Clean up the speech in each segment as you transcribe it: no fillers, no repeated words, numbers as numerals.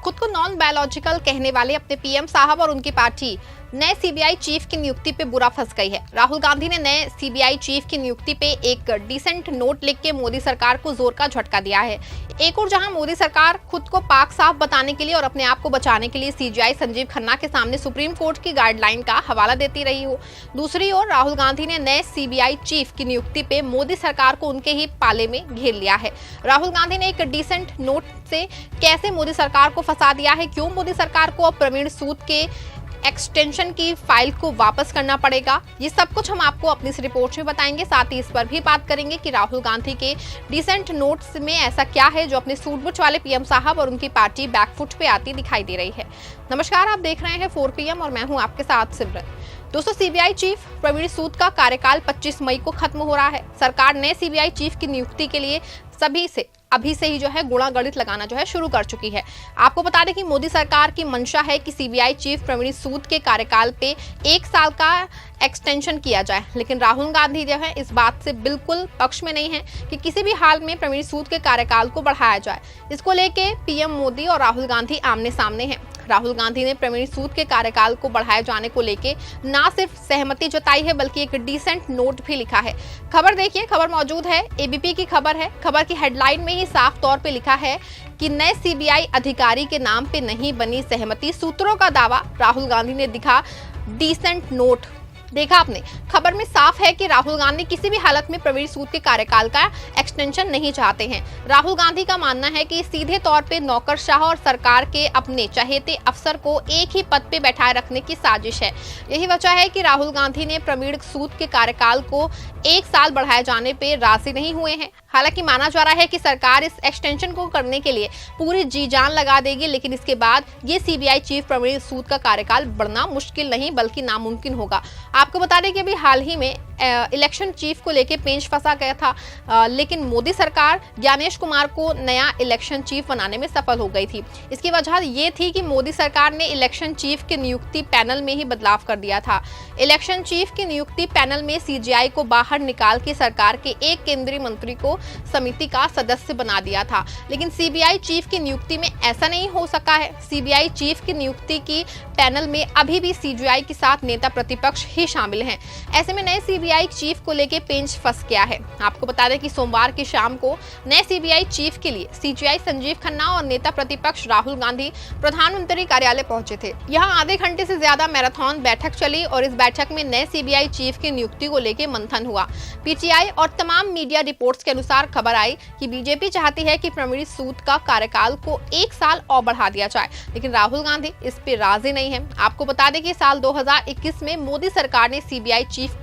खुद को non biological कहने वाले अपने पीएम साहब और उनकी पार्टी नए सीबीआई चीफ की नियुक्ति पे बुरा फंस गई है। राहुल गांधी ने नए सीबीआई चीफ की नियुक्ति पे एक डिसेंट नोट लिख के मोदी सरकार को जोर का झटका दिया है। एक और जहां मोदी सरकार खुद को पाक साफ बताने के लिए और अपने आप को बचाने के लिए सीजीआई संजीव खन्ना के सामने सुप्रीम कोर्ट की गाइडलाइन का हवाला देती रही हो, दूसरी ओर राहुल गांधी ने नए सीबीआई चीफ की नियुक्ति पे मोदी सरकार को उनके ही पाले में घेर लिया है। राहुल गांधी ने एक डिसेंट नोट से कैसे मोदी सरकार को फंसा दिया है, क्यों मोदी सरकार को अब प्रवीण सूद के एक्सटेंशन की फाइल को वापस करना पड़ेगा, ये सब कुछ हम आपको अपनी इस रिपोर्ट में बताएंगे। साथ ही इस पर भी बात करेंगे कि राहुल गांधी के डिसेंट नोट्स में ऐसा क्या है जो अपने सूट-बूट वाले पीएम साहब और उनकी पार्टी बैकफुट पे आती दिखाई दे रही है। नमस्कार, आप देख रहे हैं 4 PM और मैं हूं आपके साथ सिमरन। दोस्तों, सीबीआई चीफ प्रवीण सूद का कार्यकाल 25 मई को खत्म हो रहा है। सरकार नए सीबीआई चीफ की नियुक्ति के लिए अभी से ही जो है गुणा गणित लगाना जो है शुरू कर चुकी है। आपको बता दें कि मोदी सरकार की मंशा है कि सीबीआई चीफ प्रवीण सूद के कार्यकाल पे 1 साल का एक्सटेंशन किया जाए, लेकिन राहुल गांधी जो है इस बात से बिल्कुल पक्ष में नहीं है कि किसी भी हाल में प्रवीण सूद के कार्यकाल को बढ़ाया जाए। इसको लेके पीएम मोदी और राहुल गांधी आमने सामने हैं। राहुल गांधी ने प्रवीण सूद के कार्यकाल को बढ़ाए जाने को लेके ना सिर्फ सहमति जताई है बल्कि एक डिसेंट नोट भी लिखा है। खबर देखिए, खबर मौजूद है, एबीपी की खबर है। खबर की हेडलाइन में ही साफ तौर पे लिखा है कि नए सीबीआई अधिकारी के नाम पे नहीं बनी सहमति, सूत्रों का दावा, राहुल गांधी ने दिखा डिसेंट नोट। देखा आपने, खबर में साफ है कि राहुल गांधी किसी भी हालत में प्रवीण सूद के कार्यकाल का एक्सटेंशन नहीं चाहते हैं। राहुल गांधी का मानना है कि सीधे तौर पे नौकरशाह और सरकार के अपने चहेते अफसर को एक ही पद पे बैठाए रखने की साजिश है। यही वजह है कि राहुल गांधी ने प्रवीण सूद के कार्यकाल को 1 साल बढ़ाए जाने पे राजी नहीं हुए हैं। हालांकि माना जा रहा है कि सरकार इस एक्सटेंशन को करने के लिए पूरी जी जान लगा देगी, लेकिन इसके बाद ये सीबीआई चीफ प्रवीण सूद का कार्यकाल बढ़ना मुश्किल नहीं बल्कि नामुमकिन होगा। आपको बता दें कि अभी हाल ही में इलेक्शन चीफ को लेके पेंच फंसा गया था, लेकिन मोदी सरकार ज्ञानेश कुमार को नया इलेक्शन चीफ बनाने में सफल हो गई थी। इसकी वजह ये थी कि मोदी सरकार ने इलेक्शन चीफ के नियुक्ति पैनल में ही बदलाव कर दिया था। इलेक्शन चीफ की नियुक्ति पैनल में सीजीआई को बाहर निकाल के सरकार के एक केंद्रीय मंत्री को समिति का सदस्य बना दिया था, लेकिन सीबीआई चीफ की नियुक्ति में ऐसा नहीं हो सका है। सीबीआई चीफ की नियुक्ति की पैनल में अभी भी सीजीआई के साथ नेता प्रतिपक्ष ही शामिल हैं। ऐसे में नए सीबीआई चीफ को लेके पेंच फंस गया है। आपको बता दें कि सोमवार की शाम को नए सीबीआई चीफ के लिए सीजीआई संजीव खन्ना और नेता प्रतिपक्ष राहुल गांधी प्रधानमंत्री कार्यालय पहुंचे थे। यहां आधे घंटे से ज्यादा मैराथन बैठक चली और इस बैठक में नए सीबीआई चीफ की नियुक्ति को लेकर मंथन हुआ। पीटीआई और तमाम मीडिया रिपोर्ट्स के अनुसार खबर आई कि बीजेपी चाहती है कि प्रवीण सूद का कार्यकाल को 1 साल और बढ़ा दिया जाए, लेकिन राहुल गांधी इस पे राजी नहीं है। आपको बता दें कि साल 2021 में मोदी सरकार ने सीबीआई चीफ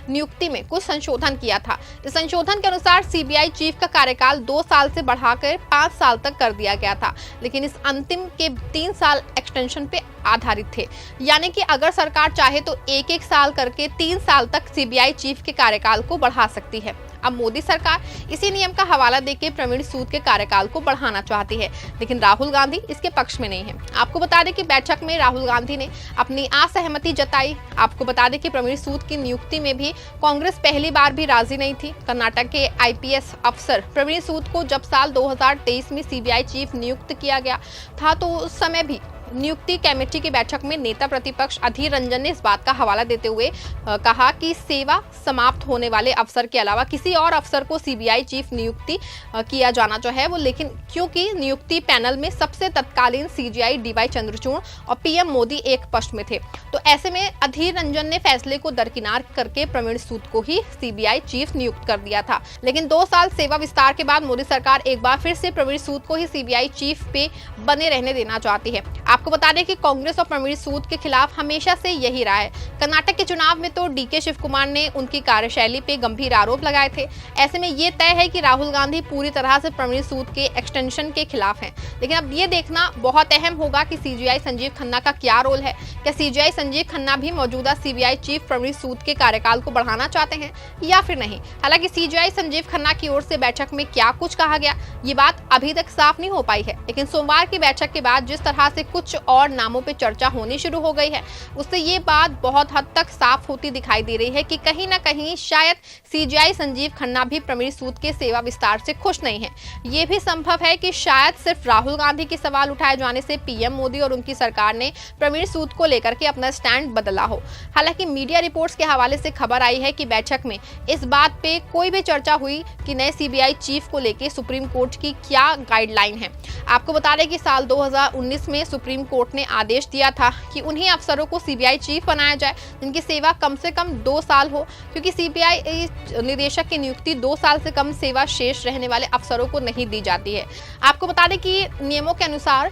नियुक्ति में कुछ संशोधन किया था। इस संशोधन के अनुसार सीबीआई चीफ का कार्यकाल 2 साल से बढ़ाकर 5 साल तक कर दिया गया था, लेकिन इस अंतिम के 3 साल एक्सटेंशन पे आधारित थे। यानी कि अगर सरकार चाहे तो 1-1 साल करके 3 साल तक सीबीआई चीफ के कार्यकाल को बढ़ा सकती है। अब मोदी सरकार इसी नियम का हवाला देकर प्रवीण सूद के कार्यकाल को बढ़ाना चाहती है, लेकिन राहुल गांधी इसके पक्ष में नहीं है। आपको बता दें कि बैठक में राहुल गांधी ने अपनी असहमति जताई। आपको बता दें कि प्रवीण सूद की नियुक्ति में भी कांग्रेस पहली बार भी राजी नहीं थी। कर्नाटक के आईपीएस अफसर प्रवीण सूद को जब साल 2023 में सीबीआई चीफ नियुक्त किया गया था तो उस समय भी नियुक्ति कमेटी की बैठक में नेता प्रतिपक्ष अधीर रंजन ने इस बात का हवाला देते हुए कहा कि सेवा समाप्त होने वाले अफसर के अलावा किसी और अफसर को सीबीआई चीफ नियुक्ति किया जाना जो है वो, लेकिन क्योंकि नियुक्ति पैनल में सबसे तत्कालीन सीजीआई डीवाई चंद्रचूड़ और पीएम मोदी एक पक्ष में थे, तो ऐसे में अधीर रंजन ने फैसले को दरकिनार करके प्रवीण सूद को ही सीबीआई चीफ नियुक्त कर दिया था। लेकिन 2 साल सेवा विस्तार के बाद मोदी सरकार एक बार फिर से प्रवीण सूद को ही सीबीआई चीफ पे बने रहने देना चाहती है। आपको बता दें कि कांग्रेस और प्रवीण सूद के खिलाफ हमेशा से यही रहा है। कर्नाटक के चुनाव में तो डीके शिव कुमार ने उनकी कार्यशैली पे गंभीर आरोप लगाए थे। ऐसे में ये तय है कि राहुल गांधी पूरी तरह से प्रवीण सूद के एक्सटेंशन के खिलाफ हैं। लेकिन अब ये देखना बहुत अहम होगा कि सीजीआई संजीव खन्ना का क्या रोल है। क्या सीजीआई संजीव खन्ना भी मौजूदा सीबीआई चीफ प्रवीण सूद के कार्यकाल को बढ़ाना चाहते हैं या फिर नहीं। हालांकि सीजीआई संजीव खन्ना की ओर से बैठक में क्या कुछ कहा गया, ये बात अभी तक साफ नहीं हो पाई है, लेकिन सोमवार की बैठक के बाद जिस तरह से कुछ कुछ और नामों पे चर्चा होनी शुरू हो गई है, उससे ये बात बहुत हद तक साफ होती दिखाई दे रही है कि कहीं ना कहीं शायद सीबीआई संजीव खन्ना भी प्रवीण सूद के सेवा विस्तार से खुश नहीं है। ये भी संभव है कि शायद सिर्फ राहुल गांधी के सवाल उठाए जाने से पीएम मोदी और उनकी सरकार ने प्रवीण सूद को लेकर के अपना स्टैंड बदला हो। हालांकि मीडिया रिपोर्ट्स के हवाले से खबर आई है कि बैठक में इस बात पे कोई भी चर्चा हुई कि नए सीबीआई चीफ को लेकर सुप्रीम कोर्ट की क्या गाइडलाइन है। आपको बता दें कि साल 2019 में सुप्रीम कोर्ट ने आदेश दिया था कि उन्हीं अफसरों को सीबीआई चीफ बनाया जाए जिनकी सेवा कम से कम 2 साल हो, क्योंकि सीबीआई निदेशक की नियुक्ति 2 साल से कम सेवा शेष रहने वाले अफसरों को नहीं दी जाती है। आपको बता दें कि नियमों के अनुसार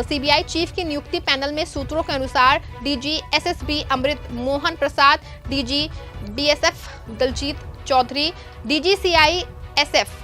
सीबीआई चीफ की नियुक्ति पैनल में सूत्रों के अनुसार DG SSB Amrit Mohan Prasad, DG BSF Daljit Chaudhary, DG CISF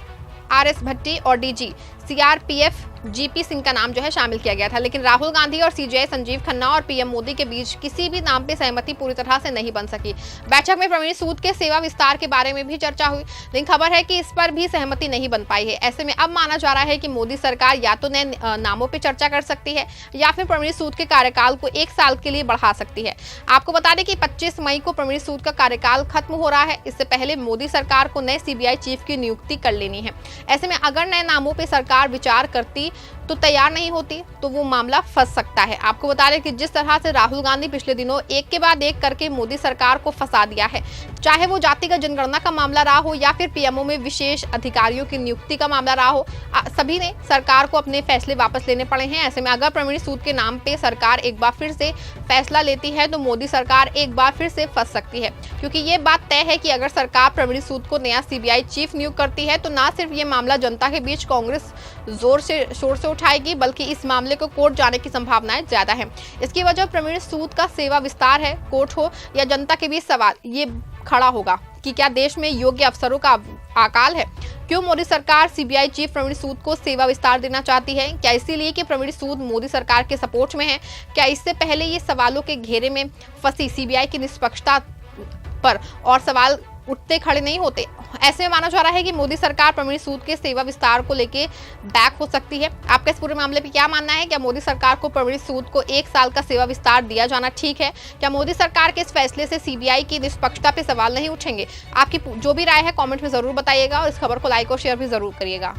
RS Bhatti और डीजी सीआरपीएफ जीपी सिंह का नाम जो है शामिल किया गया था। लेकिन राहुल गांधी और सीजीआई संजीव खन्ना और पीएम मोदी के बीच किसी भी नाम पे सहमति पूरी तरह से नहीं बन सकी। बैठक में प्रवीण सूद के सेवा विस्तार के बारे में भी चर्चा हुई, लेकिन खबर है कि इस पर भी सहमति नहीं बन पाई है। ऐसे में अब माना जा रहा है कि मोदी सरकार या तो नए नामों पर चर्चा कर सकती है या फिर प्रवीण सूद के कार्यकाल को 1 साल के लिए बढ़ा सकती है। आपको बता दें कि 25 मई को प्रवीण सूद का कार्यकाल खत्म हो रहा है। इससे पहले मोदी सरकार को नए सीबीआई चीफ की नियुक्ति कर लेनी है। ऐसे में अगर नए नामों पर सरकार विचार करती तो तैयार नहीं होती तो वो मामला फंस सकता है। आपको बता दें कि जिस तरह से राहुल गांधी पिछले दिनों एक के बाद एक करके मोदी सरकार को फंसा दिया है, चाहे वो जातिगत जनगणना का मामला रहा हो या फिर पीएमओ में विशेष अधिकारियों की नियुक्ति का मामला रहा हो, सभी ने सरकार को अपने फैसले वापस लेने पड़े हैं। ऐसे में अगर प्रवीण सूद के नाम पे सरकार एक बार फिर से फैसला लेती है तो मोदी सरकार एक बार फिर से फंस सकती है, क्योंकि ये बात तय है कि अगर सरकार प्रवीण सूद को नया सीबीआई चीफ नियुक्त करती है तो ना सिर्फ ये मामला जनता के बीच कांग्रेस शोर से उठाएगी, बल्कि इस मामले को कोर्ट जाने की संभावनाएं ज्यादा है। इसकी वजह प्रवीण सूद का सेवा विस्तार है। कोर्ट हो या जनता के बीच सवाल ये खड़ा होगा कि क्या देश में योग्य अफसरों का अकाल है। क्यों मोदी सरकार सीबीआई चीफ प्रवीण सूद को सेवा विस्तार देना चाहती है? क्या इसीलिए कि प्रवीण सूद मोदी सरकार के सपोर्ट में है? क्या इससे पहले ये सवालों के घेरे में फंसी सीबीआई की निष्पक्षता पर और सवाल उठते खड़े नहीं होते? ऐसे में माना जा रहा है कि मोदी सरकार प्रवीण सूद के सेवा विस्तार को लेके बैक हो सकती है। आपका इस पूरे मामले पे क्या मानना है? क्या मोदी सरकार को प्रवीण सूद को 1 साल का सेवा विस्तार दिया जाना ठीक है? क्या मोदी सरकार के इस फैसले से सीबीआई की निष्पक्षता पे सवाल नहीं उठेंगे? आपकी जो भी राय है कमेंट में जरूर बताइएगा और इस खबर को लाइक और शेयर भी जरूर करिएगा।